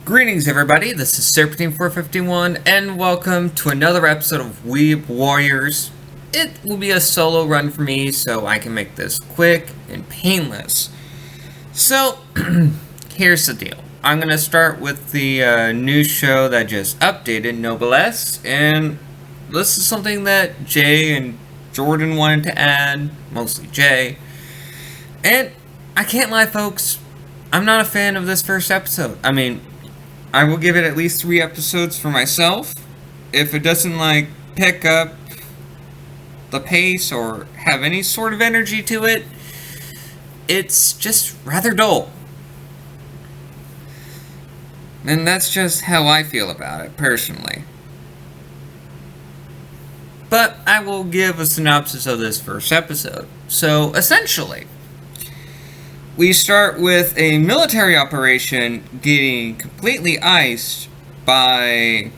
Greetings, everybody. This is Serpentine451, and welcome to another episode of Weeb Warriors. It will be a solo run for me, so I can make this quick and painless. So, here's the deal. I'm going to start with the new show that just updated, Noblesse, and this is something that Jay and Jordan wanted to add, mostly Jay. And I can't lie, folks, I'm not a fan of this first episode. I will give it at least 3 episodes for myself. If it doesn't, pick up the pace or have any sort of energy to it, it's just rather dull. And that's just how I feel about it, personally. But I will give a synopsis of this first episode. So, essentially, we start with a military operation getting completely iced by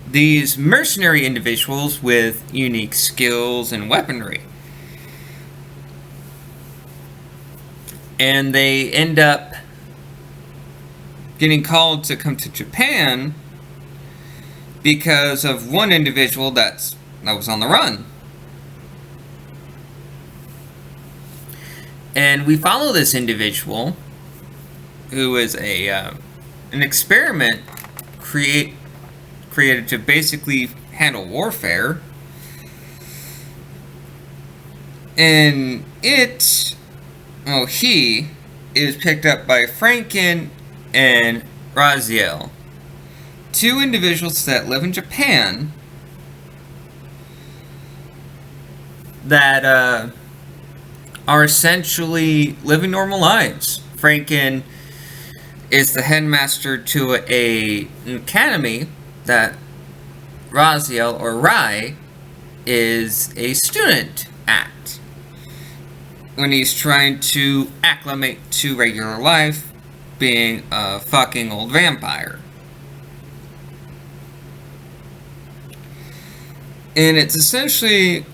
these mercenary individuals with unique skills and weaponry. And they end up getting called to come to Japan because of one individual that was on the run. And we follow this individual, who is an experiment created to basically handle warfare. And he is picked up by Franken and Raziel, 2 individuals that live in Japan that are essentially living normal lives. Franken is the headmaster to an academy that Raziel, or Rai, is a student at when he's trying to acclimate to regular life, being a fucking old vampire. And it's essentially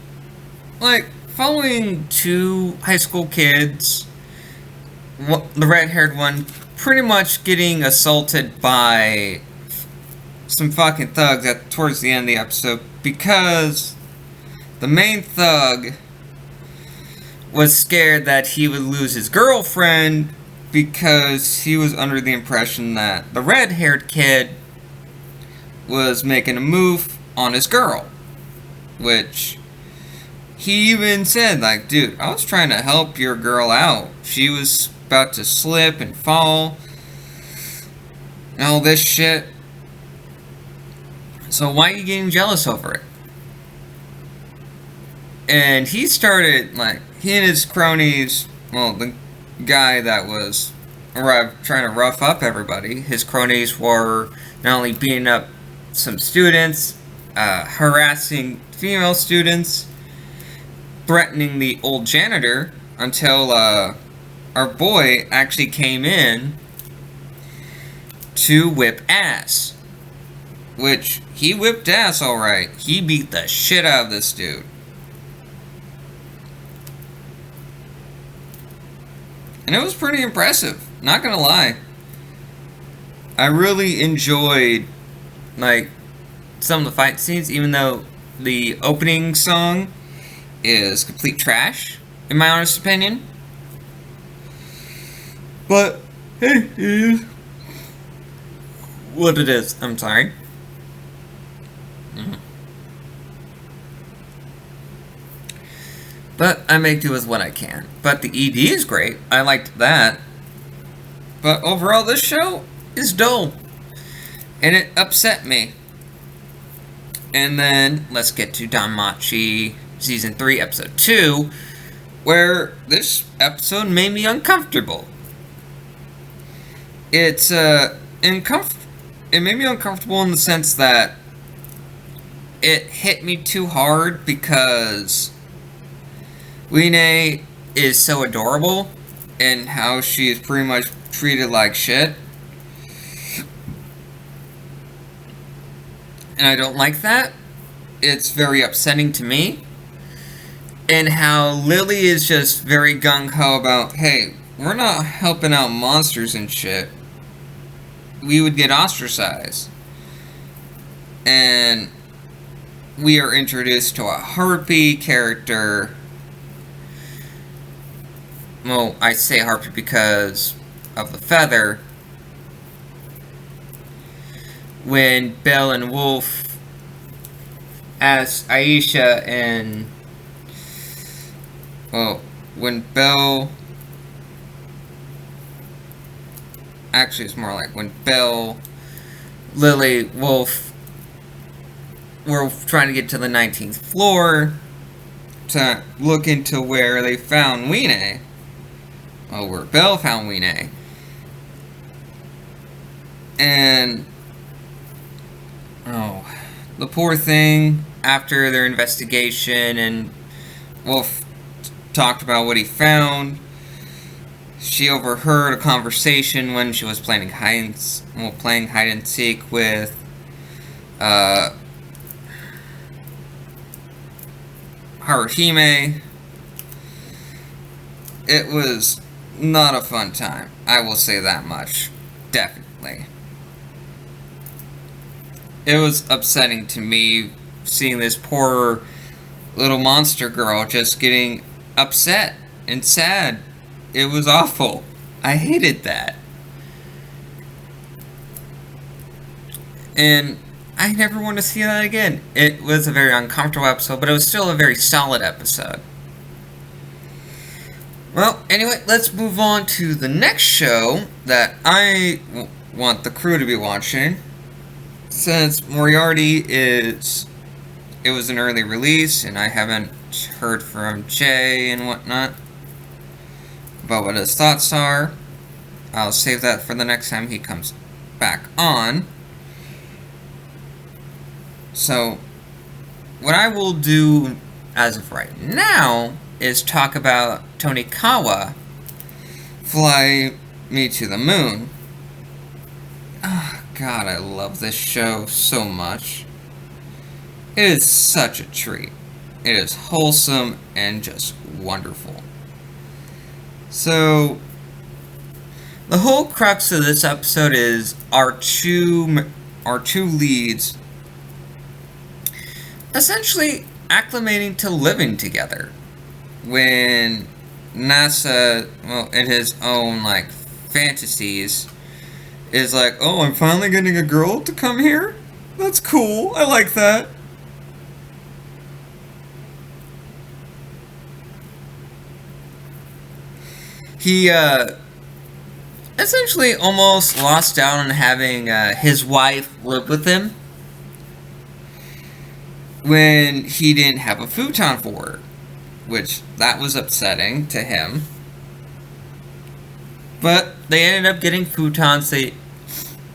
following 2 high school kids, the red-haired one pretty much getting assaulted by some fucking thugs towards the end of the episode, because the main thug was scared that he would lose his girlfriend because he was under the impression that the red-haired kid was making a move on his girl, which he even said, dude, I was trying to help your girl out. She was about to slip and fall and all this shit. So why are you getting jealous over it? And he started, he and his cronies, the guy that was trying to rough up everybody, his cronies were not only beating up some students, harassing female students, threatening the old janitor, until our boy actually came in to whip ass. Which, he whipped ass alright. He beat the shit out of this dude. And it was pretty impressive, not gonna lie. I really enjoyed, some of the fight scenes, even though the opening song is complete trash, in my honest opinion. But, hey, it is what it is. I'm sorry. But I make do with what I can. But the ED is great. I liked that. But overall, this show is dull. And it upset me. And then, let's get to Danmachi Season 3, Episode 2, where this episode made me uncomfortable. It made me uncomfortable in the sense that it hit me too hard because Line is so adorable and how she is pretty much treated like shit. And I don't like that. It's very upsetting to me. And how Lily is just very gung-ho about, hey, we're not helping out monsters and shit. we would get ostracized. And we are introduced to a harpy character. Well, I say harpy because of the feather. When Belle and Wolf asked Aisha and... Well, when Belle... Actually, it's more like when Belle, Lily, Wolf were trying to get to the 19th floor to look into where they found Weena. Well, where Belle found Weena. And... Oh, the poor thing, after their investigation and Wolf talked about what he found, she overheard a conversation when she was playing hide and seek with Haruhime. It was not a fun time, I will say that much. Definitely. It was upsetting to me seeing this poor little monster girl just getting upset and sad. It was awful. I hated that. And I never want to see that again. It was a very uncomfortable episode, but it was still a very solid episode. Well, anyway, let's move on to the next show that I want the crew to be watching. Since Moriarty it was an early release, and I haven't heard from Jay and whatnot about what his thoughts are. I'll save that for the next time he comes back on. So, what I will do as of right now is talk about Tonikawa, Fly Me to the Moon. Oh, God, I love this show so much. It is such a treat. It is wholesome and just wonderful. So, the whole crux of this episode is our two leads essentially acclimating to living together. When NASA, well, in his own, like, fantasies, is like, oh, I'm finally getting a girl to come here? That's cool. I like that. He, essentially almost lost out on having, his wife live with him when he didn't have a futon for her, which, that was upsetting to him. But they ended up getting futons. They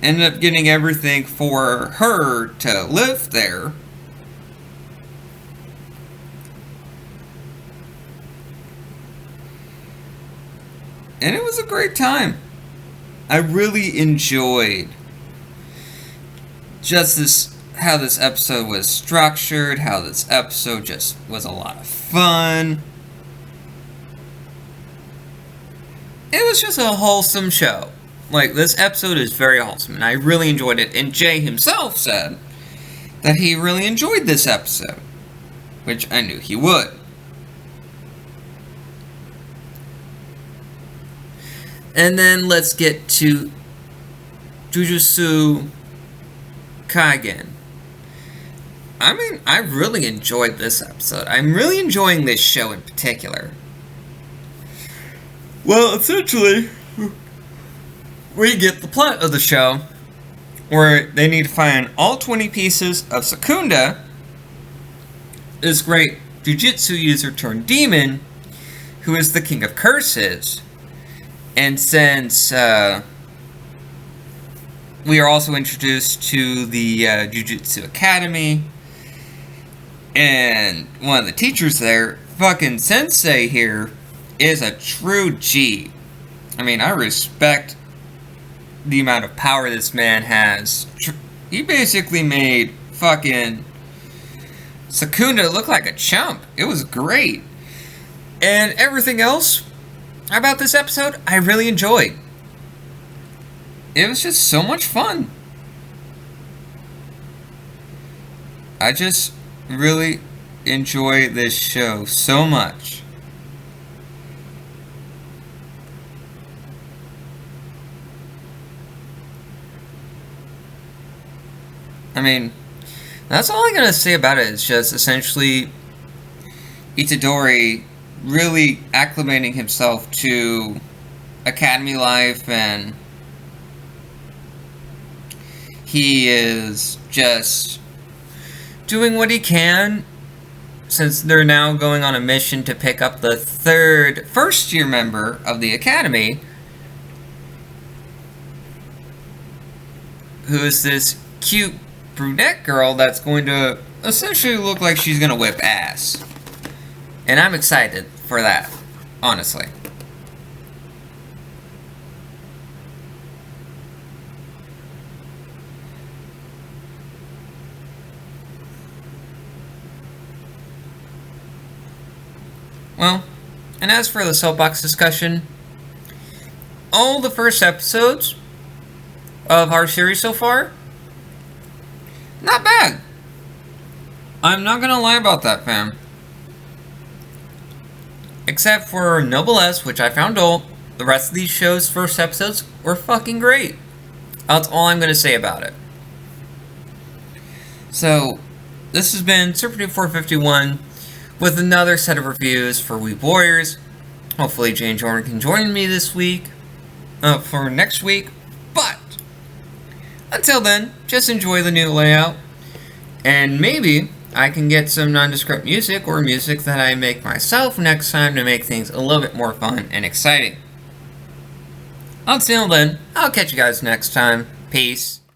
ended up getting everything for her to live there. And it was a great time. I really enjoyed just this, how this episode was structured, how this episode just was a lot of fun. It was just a wholesome show. Like, this episode is very wholesome, and I really enjoyed it. And Jay himself said that he really enjoyed this episode, which I knew he would. And then let's get to Jujutsu Kaisen. I mean, I really enjoyed this episode. I'm really enjoying this show in particular. Well, essentially, we get the plot of the show, where they need to find all 20 pieces of Secunda, this great jujutsu user turned demon, who is the king of curses. And since we are also introduced to the Jujutsu Academy, and one of the teachers there, fucking Sensei here, is a true G. I mean, I respect the amount of power this man has. He basically made fucking Secunda look like a chump. It was great. And everything else about this episode, I really enjoyed. it was just so much fun. I just really enjoy this show so much. I mean, that's all I'm gonna say about it. It's just essentially Itadori really acclimating himself to academy life, and he is just doing what he can, since they're now going on a mission to pick up the third first-year member of the academy, who is this cute brunette girl that's going to essentially look like she's gonna whip ass. And I'm excited for that, honestly. Well, and as for the soapbox discussion, all the first episodes of our series so far, not bad. I'm not gonna lie about that, fam. Except for Noblesse, which I found dull, the rest of these shows' first episodes were fucking great. That's all I'm gonna say about it. So, this has been Serpentine 451 with another set of reviews for Weeb Warriors. Hopefully Jane Jordan can join me this week, for next week. But, until then, just enjoy the new layout. And maybe I can get some nondescript music or music that I make myself next time to make things a little bit more fun and exciting. Until then, I'll catch you guys next time. Peace.